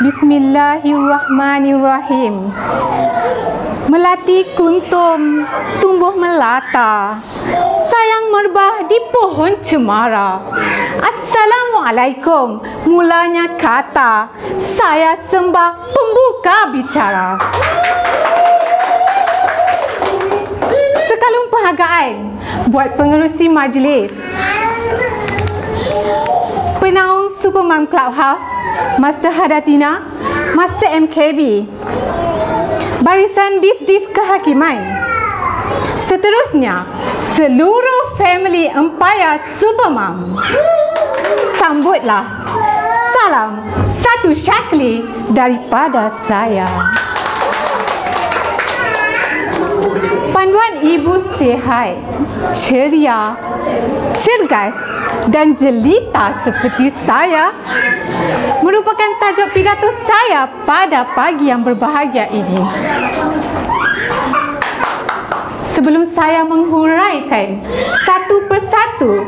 Bismillahirrahmanirrahim. Melati kuntum tumbuh melata, sayang merbah di pohon cemara. Assalamualaikum mulanya kata, saya sembah pembuka bicara. Sekalung penghargaan buat pengerusi majlis, penaung Supermam Clubhouse, Master Hadatina, Master MKB, barisan Div-Div Kehakiman. Seterusnya, seluruh family Empire Supermam, sambutlah salam satu Syakli daripada saya. Panduan ibu sihat, ceria, cergas dan jelita seperti saya merupakan tajuk pidato saya pada pagi yang berbahagia ini. Sebelum saya menghuraikan satu persatu,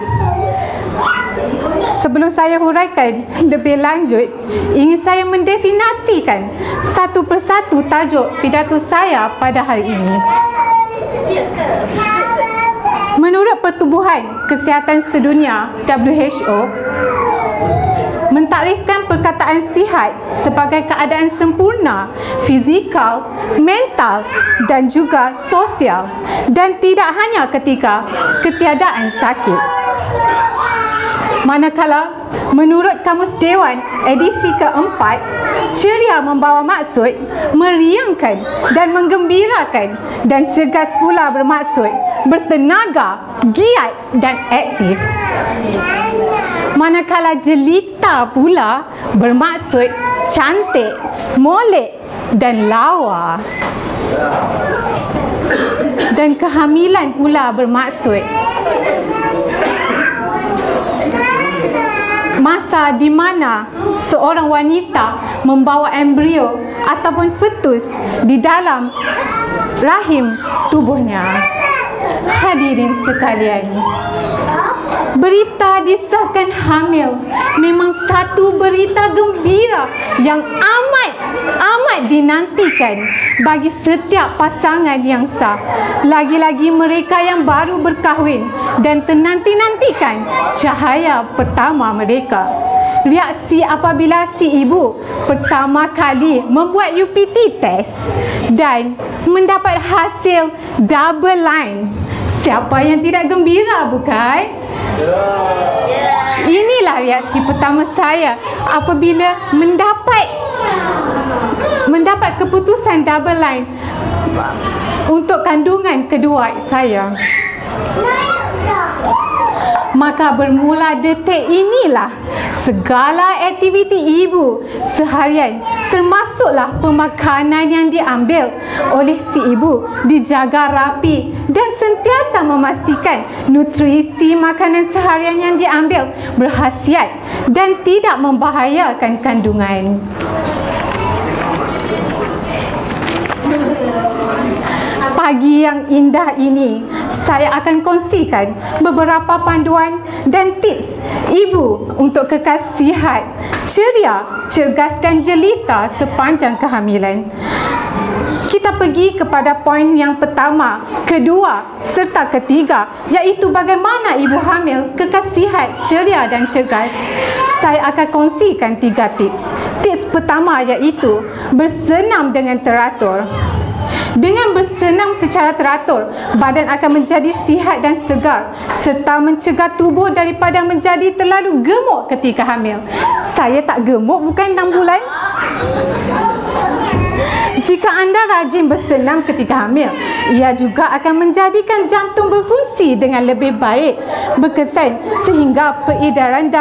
sebelum saya huraikan lebih lanjut, ingin saya mendefinisikan satu persatu tajuk pidato saya pada hari ini. Menurut Pertubuhan Kesihatan Sedunia WHO, mentarifkan perkataan sihat sebagai keadaan sempurna fizikal, mental dan juga sosial, dan tidak hanya ketika ketiadaan sakit. Manakala menurut Kamus Dewan edisi keempat, ceria membawa maksud meriangkan dan menggembirakan, dan cergas pula bermaksud bertenaga, giat dan aktif. Manakala jelita pula bermaksud cantik, molek dan lawa. Dan kehamilan pula bermaksud masa di mana seorang wanita membawa embrio ataupun fetus di dalam rahim tubuhnya. Hadirin sekalian, berita disahkan hamil memang satu berita gembira yang amat dinantikan bagi setiap pasangan yang sah, lagi-lagi mereka yang baru berkahwin dan ternanti-nantikan cahaya pertama mereka. Reaksi apabila si ibu pertama kali membuat UPT test dan mendapat hasil double line. Siapa yang tidak gembira, bukan? Inilah reaksi pertama saya apabila mendapat keputusan double line untuk kandungan kedua saya. Maka bermula detik inilah segala aktiviti ibu seharian, termasuklah pemakanan yang diambil oleh si ibu dijaga rapi dan sentiasa memastikan nutrisi makanan seharian yang diambil berkhasiat dan tidak membahayakan kandungan. Pagi yang indah ini, saya akan kongsikan beberapa panduan dan tips ibu untuk kekal sihat, ceria, cergas dan jelita sepanjang kehamilan. Kita pergi kepada poin yang pertama, kedua serta ketiga, iaitu bagaimana ibu hamil kekal sihat, ceria dan cergas. Saya akan kongsikan 3 tips. Tips pertama iaitu bersenam dengan teratur. Dengan bersenam secara teratur, badan akan menjadi sihat dan segar serta mencegah tubuh daripada menjadi terlalu gemuk ketika hamil. Saya tak gemuk bukan 6 bulan. Jika anda rajin bersenam ketika hamil, ia juga akan menjadikan jantung berfungsi dengan lebih baik, berkesan sehingga peredaran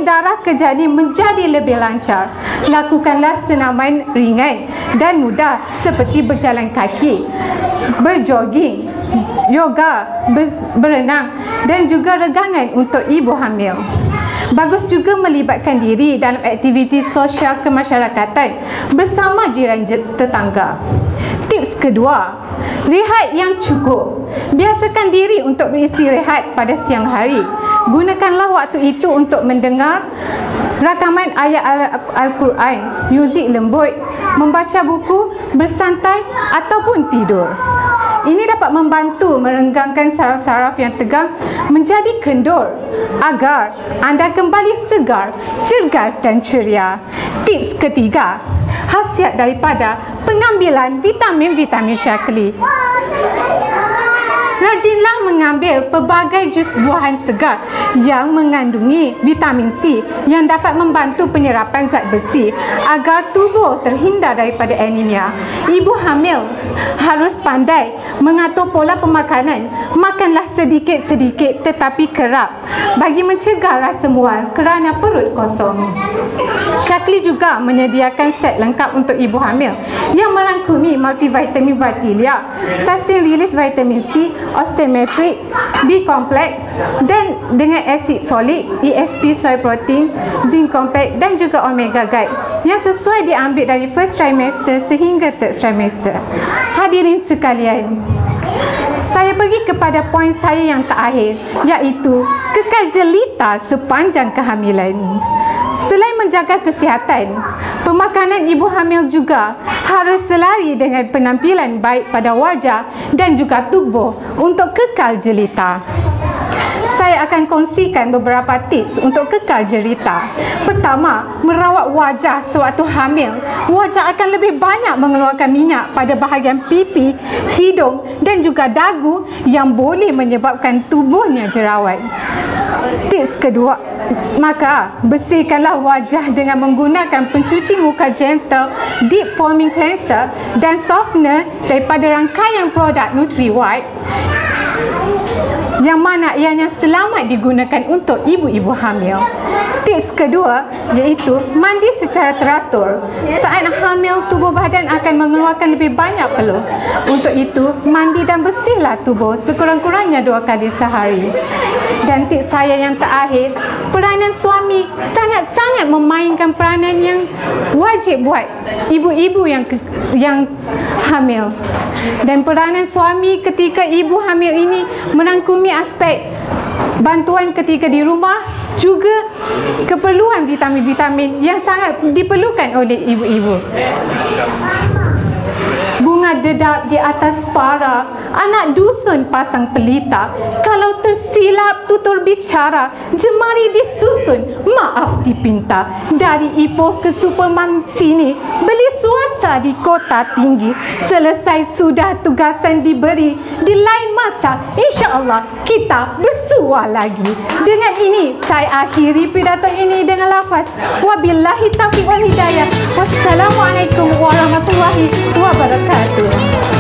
darah ke janin menjadi lebih lancar. Lakukanlah senaman ringan dan mudah seperti berjalan kaki, berjoging, yoga, berenang dan juga regangan untuk ibu hamil. Bagus juga melibatkan diri dalam aktiviti sosial kemasyarakatan bersama jiran tetangga. Tips kedua, rehat yang cukup. Biasakan diri untuk beristirahat pada siang hari. Gunakanlah waktu itu untuk mendengar rakaman ayat Al-Quran, muzik lembut, membaca buku, bersantai ataupun tidur. Ini dapat membantu merenggangkan saraf-saraf yang tegang menjadi kendur agar anda kembali segar, cergas dan ceria. Tips ketiga, khasiat daripada pengambilan vitamin-vitamin Shaklee. Rajinlah mengambil pelbagai jus buahan segar yang mengandungi vitamin C yang dapat membantu penyerapan zat besi agar tubuh terhindar daripada anemia. Ibu hamil harus pandai mengatur pola pemakanan. Makanlah sedikit-sedikit tetapi kerap bagi mencegah rasa mual kerana perut kosong. Shaklee juga menyediakan set lengkap untuk ibu hamil yang merangkumi multivitamin Vitilia, sustain release vitamin C, Osteomatrix, B-complex dan dengan asid folik, ESP soy protein, zinc complex dan juga omega guide yang sesuai diambil dari first trimester sehingga third trimester. Hadirin sekalian, saya pergi kepada poin saya yang terakhir, iaitu kekal jelita sepanjang kehamilan. Selain menjaga kesihatan, pemakanan ibu hamil juga harus selari dengan penampilan baik pada wajah dan juga tubuh untuk kekal jelita. Saya akan kongsikan beberapa tips untuk kekal jelita. Pertama, merawat wajah sewaktu hamil. Wajah akan lebih banyak mengeluarkan minyak pada bahagian pipi, hidung dan juga dagu yang boleh menyebabkan tubuhnya jerawat. Tips kedua, maka bersihkanlah wajah dengan menggunakan pencuci muka gentle, deep foaming cleanser dan softener daripada rangkaian produk Nutri-White yang mana ianya selamat digunakan untuk ibu-ibu hamil. Tips kedua iaitu mandi secara teratur. Saat hamil, tubuh badan akan mengeluarkan lebih banyak peluh. Untuk itu, mandi dan bersihlah tubuh sekurang-kurangnya 2 kali sehari. Dan tips saya yang terakhir, peranan suami sangat-sangat memainkan peranan yang wajib buat ibu-ibu yang hamil. Dan peranan suami ketika ibu hamil ini merangkumi aspek bantuan ketika di rumah, juga keperluan vitamin-vitamin yang sangat diperlukan oleh ibu-ibu. Bunga dedap di atas para, anak dusun pasang pelita. Kalau tersilap tutur bicara, jemari disusun, maaf dipinta. Dari Ipoh ke Superman sini, beli suasa di kota tinggi. Selesai sudah tugasan diberi, di lain masa insya-Allah kita bersua lagi. Dengan ini saya akhiri pidato ini dengan lafaz wabillahi taufiq wal hidayah. Wassalamualaikum warahmatullahi wabarakatuh.